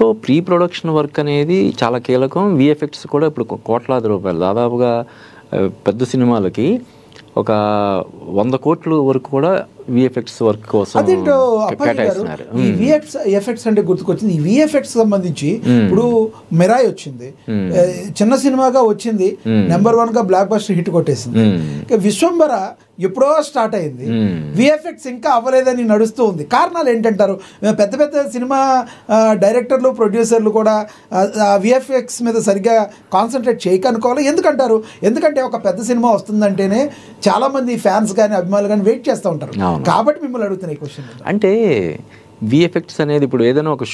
So pre production work అనేది చాలా కీలకం. విఎఫ్ఎక్స్ కూడా ఇప్పుడు కోట్లాది రూపాయలు, దాదాపుగా పెద్ద సినిమాలకి ఒక 100 కోట్ల వరకు కూడా విఎఫ్ఎక్స్ వర్క్ కోసం కేటాయిస్తున్నారు. ఈ విఎఫ్ఎక్స్ అంటే గుర్తుకొచ్చింది. ఈ విఎఫ్ఎక్స్ సంబంధించి ఇప్పుడు మిరాయ్ వచ్చింది, చిన్న సినిమాగా వచ్చింది, నెంబర్ 1 గా బ్లాక్ బస్టర్ హిట్ కొట్టేసింది. విశ్వంబర ఎప్పుడో స్టార్ట్ అయింది, విఎఫ్ఎక్స్ ఇంకా అవ్వలేదని నడుస్తూ ఉంది. కారణాలు ఏంటంటారు? పెద్ద పెద్ద సినిమా డైరెక్టర్లు, ప్రొడ్యూసర్లు కూడా విఎఫ్ఎక్స్ మీద సరిగ్గా కాన్సన్ట్రేట్ చేయకనుకోవాలి. ఎందుకంటారు? ఎందుకంటే ఒక పెద్ద సినిమా వస్తుందంటేనే చాలా మంది ఫ్యాన్స్ కానీ అభిమానులు కానీ వెయిట్ చేస్తూ ఉంటారు. కాబట్టి మిమ్మల్ని అడుగుతున్న క్వశ్చన్ అంటే విఎఫ్ఎక్స్ అనేది ఇప్పుడు ఏదైనా ఒక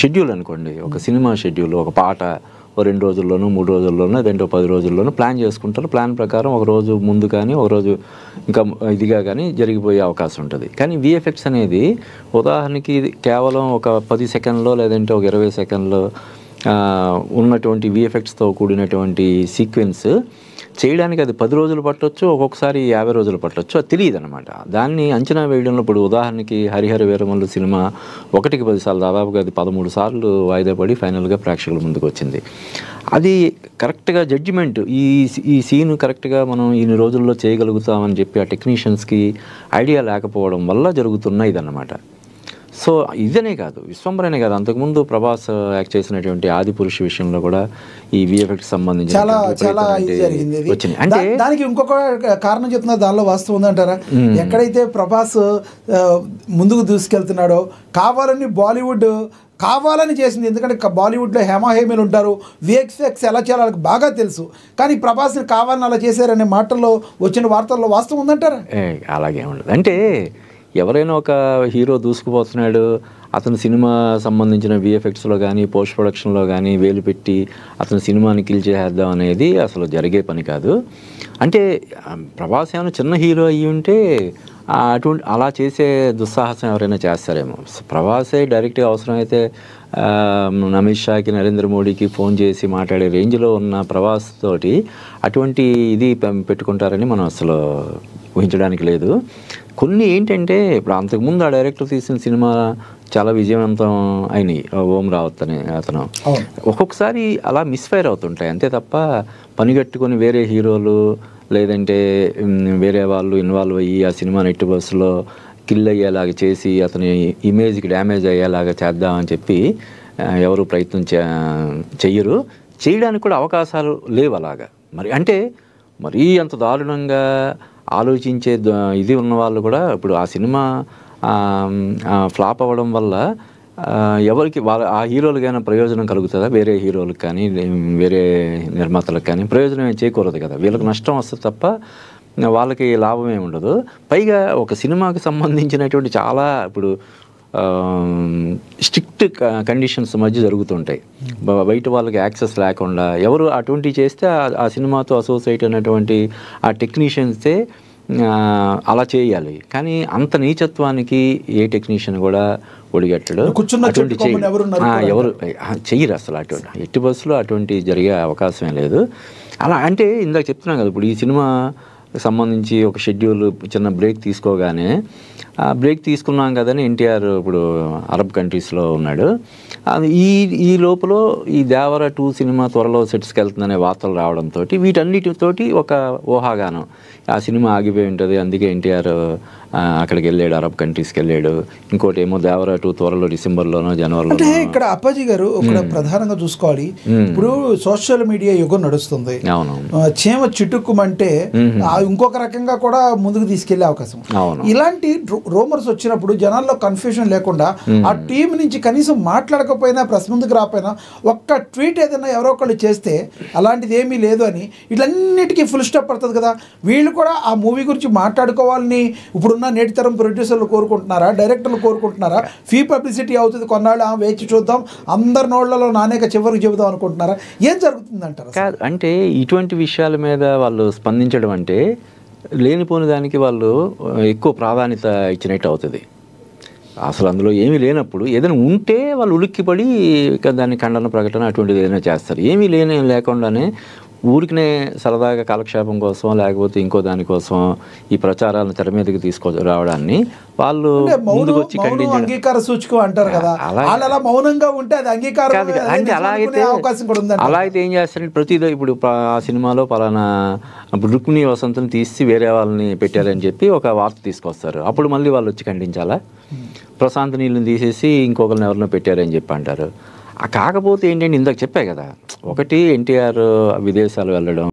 షెడ్యూల్ అనుకోండి, ఒక సినిమా షెడ్యూల్, ఒక పాట 2 రోజుల్లోనూ 3 రోజుల్లోనూ లేదంటే 10 రోజుల్లోనూ ప్లాన్ చేసుకుంటారు. ప్లాన్ ప్రకారం ఒక రోజు ముందు కానీ ఒక రోజు ఇంకా ఇదిగా కానీ జరిగిపోయే అవకాశం ఉంటుంది. కానీ విఎఫ్ఎక్స్ అనేది ఉదాహరణకి కేవలం ఒక 10 సెకండ్లో లేదంటే ఒక 20 సెకండ్లో ఉన్నటువంటి విఎఫ్ఎక్స్తో కూడినటువంటి సీక్వెన్స్ చేయడానికి అది 10 రోజులు పట్టవచ్చు, ఒక్కొక్కసారి 50 రోజులు పట్టవచ్చు. అది తెలియదు అనమాట. దాన్ని అంచనా వేయడంలో ఇప్పుడు ఉదాహరణకి హరిహర వీరమల్లు సినిమా 1కి 10 సార్లు, దాదాపుగా అది 13 సార్లు వాయిదా పడి ఫైనల్గా ప్రేక్షకుల ముందుకు వచ్చింది. అది కరెక్ట్గా జడ్జిమెంట్, ఈ సీన్ కరెక్ట్గా మనం ఇన్ని రోజుల్లో చేయగలుగుతామని చెప్పి ఆ టెక్నీషియన్స్కి ఐడియా లేకపోవడం వల్ల జరుగుతున్న ఇదన్నమాట. సో ఇదనే కాదు, విశ్వంబరనే కాదు, అంతకుముందు ప్రభాస్ యాక్ట్ చేసినటువంటి ఆదిపురుష విషయంలో కూడా ఈ విఎఫ్ఎక్స్ సంబంధించి వచ్చింది. అంటే దానికి ఇంకొక కారణం చెప్తున్నారు, దానిలో వాస్తవం ఉందంటారా? ఎక్కడైతే ప్రభాస్ ముందుకు దూసుకెళ్తున్నాడో కావాలని బాలీవుడ్ కావాలని చేసింది. ఎందుకంటే బాలీవుడ్లో హేమాహేమీలు ఉంటారు, విఎఫ్ఎక్స్ ఎలా చేయాలో వాళ్ళకి బాగా తెలుసు. కానీ ప్రభాస్ని కావాలని అలా చేశారనే మాటల్లో వచ్చిన వార్తల్లో వాస్తవం ఉందంటారా? అలాగే ఉండదు. అంటే ఎవరైనా ఒక హీరో దూసుకుపోతున్నాడు, అతని సినిమా సంబంధించిన విఎఫ్ఎక్స్లో కానీ పోస్ట్ ప్రొడక్షన్లో కానీ వేలు పెట్టి అతని సినిమాని కిల్ చేసేద్దాం అనేది అసలు జరిగే పని కాదు. అంటే ప్రభాస్ ఏమైనా చిన్న హీరో అయ్యి ఉంటే అటువంటి అలా చేసే దుస్సాహసం ఎవరైనా చేస్తారేమో. ప్రభాసే డైరెక్ట్గా అవసరమైతే అమిత్ షాకి, నరేంద్ర మోడీకి ఫోన్ చేసి మాట్లాడే రేంజ్లో ఉన్న ప్రభాస్ తోటి అటువంటి ఇది పెట్టుకుంటారని మనం అసలు ఊహించడానికి లేదు. కొన్ని ఏంటంటే ఇప్పుడు అంతకుముందు ఆ డైరెక్టర్ తీసిన సినిమా చాలా విజయవంతం అయినాయి, ఓం రావత్ అనే అతను. ఒక్కొక్కసారి అలా మిస్ఫైర్ అవుతుంటాయి అంతే తప్ప పనిగట్టుకొని వేరే హీరోలు లేదంటే వేరే వాళ్ళు ఇన్వాల్వ్ అయ్యి ఆ సినిమా నెట్ బస్సులో కిల్ అయ్యేలాగా చేసి అతని ఇమేజ్కి డ్యామేజ్ అయ్యేలాగా చేద్దామని చెప్పి ఎవరు ప్రయత్నం చెయ్యరు. చేయడానికి కూడా అవకాశాలు లేవు అలాగా. మరి అంటే మరీ అంత దారుణంగా ఆలోచించే ఇది ఉన్న వాళ్ళు కూడా ఇప్పుడు ఆ సినిమా ఫ్లాప్ అవ్వడం వల్ల ఎవరికి ఆ హీరోలకైనా ప్రయోజనం కలుగుతుందా? వేరే హీరోలకు కానీ వేరే నిర్మాతలకు కానీ ప్రయోజనం ఏం చేకూరదు కదా. వీళ్ళకి నష్టం వస్తుంది తప్ప వాళ్ళకి లాభం ఏమి ఉండదు. పైగా ఒక సినిమాకి సంబంధించినటువంటి చాలా ఇప్పుడు స్ట్రిక్ట్ కండిషన్స్ మధ్య జరుగుతుంటాయి. బయట వాళ్ళకి యాక్సెస్ లేకుండా ఎవరు అటువంటివి చేస్తే ఆ సినిమాతో అసోసియేట్ అయినటువంటి ఆ టెక్నీషియన్సే అలా చేయాలి. కానీ అంత నీచత్వానికి ఏ టెక్నీషియన్ కూడా ఒడిగట్టడు. అటువంటి ఎవరు చెయ్యరు అసలు. అటువంటి ఎట్టి బస్సులో అటువంటి జరిగే అవకాశమే లేదు. అలా అంటే ఇందాక చెప్తున్నాం కదా, ఇప్పుడు ఈ సినిమా సంబంధించి ఒక షెడ్యూల్ చిన్న బ్రేక్ తీసుకోగానే బ్రేక్ తీసుకున్నాం కదని ఎన్టీఆర్ ఇప్పుడు అరబ్ కంట్రీస్లో ఉన్నాడు. ఈ లోపల ఈ దేవర 2 సినిమా త్వరలో సెట్స్కి వెళ్తుందనే వార్తలు రావడంతో వీటన్నిటితోటి ఒక ఊహాగానం ఆ సినిమా ఆగిపోయి ఉంటుంది, అందుకే ఎన్టీఆర్ అక్కడికి వెళ్ళాడు, అరబ్ కంట్రీస్కి వెళ్ళాడు. ఇంకోటి ఏమో దేవర 2 త్వరలో డిసెంబర్లోనో జనవరిలో. అంటే ఇక్కడ అప్పాజీ గారు ఇక్కడ ప్రధానంగా చూసుకోవాలి, ఇప్పుడు సోషల్ మీడియా యుగం నడుస్తుంది. అవును, చీమ చిటుక్కుమంటే ఇంకొక రకంగా కూడా ముందుకు తీసుకెళ్లే అవకాశం. ఇలాంటి రూమర్స్ వచ్చినప్పుడు జనాల్లో కన్ఫ్యూజన్ లేకుండా ఆ టీం నుంచి కనీసం మాట్లాడకపోయినా ప్రెస్ ముందుకు రాకపోయినా ఒక్క ట్వీట్ ఏదైనా ఎవరో ఒకళ్ళు చేస్తే అలాంటిది ఏమీ లేదు అని ఇట్లన్నిటికీ ఫుల్ స్టాప్ పడుతుంది కదా. వీళ్ళు కూడా ఆ మూవీ గురించి మాట్లాడుకోవాలని ఇప్పుడున్న నేటి తరం ప్రొడ్యూసర్లు కోరుకుంటున్నారా, డైరెక్టర్లు కోరుకుంటున్నారా? ఫీ పబ్లిసిటీ అవుతుంది, కొన్నాళ్ళు వేచి చూద్దాం, అందరి నోళ్లలో నానేక చివరికి చెబుదాం అనుకుంటున్నారా? ఏం జరుగుతుంది అంటారు? అంటే ఇటువంటి విషయాల మీద వాళ్ళు స్పందించడం అంటే లేనిపోని దానికి వాళ్ళు ఎక్కువ ప్రాధాన్యత ఇచ్చినట్టు అవుతుంది. అసలు అందులో ఏమీ లేనప్పుడు ఏదైనా ఉంటే వాళ్ళు ఉలిక్కిపడి దాన్ని ఖండన ప్రకటన అటువంటిది ఏదైనా చేస్తారు. ఏమీ లేకుండానే ఊరికనే సరదాగా కాలక్షేపం కోసం లేకపోతే ఇంకో దానికోసం ఈ ప్రచారాలను తెర మీదకి రావడాన్ని వాళ్ళు ముందుకు వచ్చి అంగీకార సూచకం అంటారు కదా, వాళ్ళు అలా మౌనంగా ఉంటే అది అంగీకారం అంటే అలా అయితే ఏం చేస్తారంటే ప్రతిదో ఇప్పుడు ఆ సినిమాలో పలానా ఇప్పుడు రుక్మిణి వసంతం తీసి వేరే వాళ్ళని పెట్టారని చెప్పి ఒక వార్త తీసుకొస్తారు. అప్పుడు మళ్ళీ వాళ్ళు వచ్చి ఖండించాలా? ప్రశాంత్ నీళ్ళని తీసేసి ఇంకొకరిని ఎవరినో పెట్టారని చెప్పి అంటారు. కాకపోతే ఏంటంటే ఇందాక చెప్పా కదా, ఒకటి ఎన్టీఆర్ విదేశాలు వెళ్ళడం,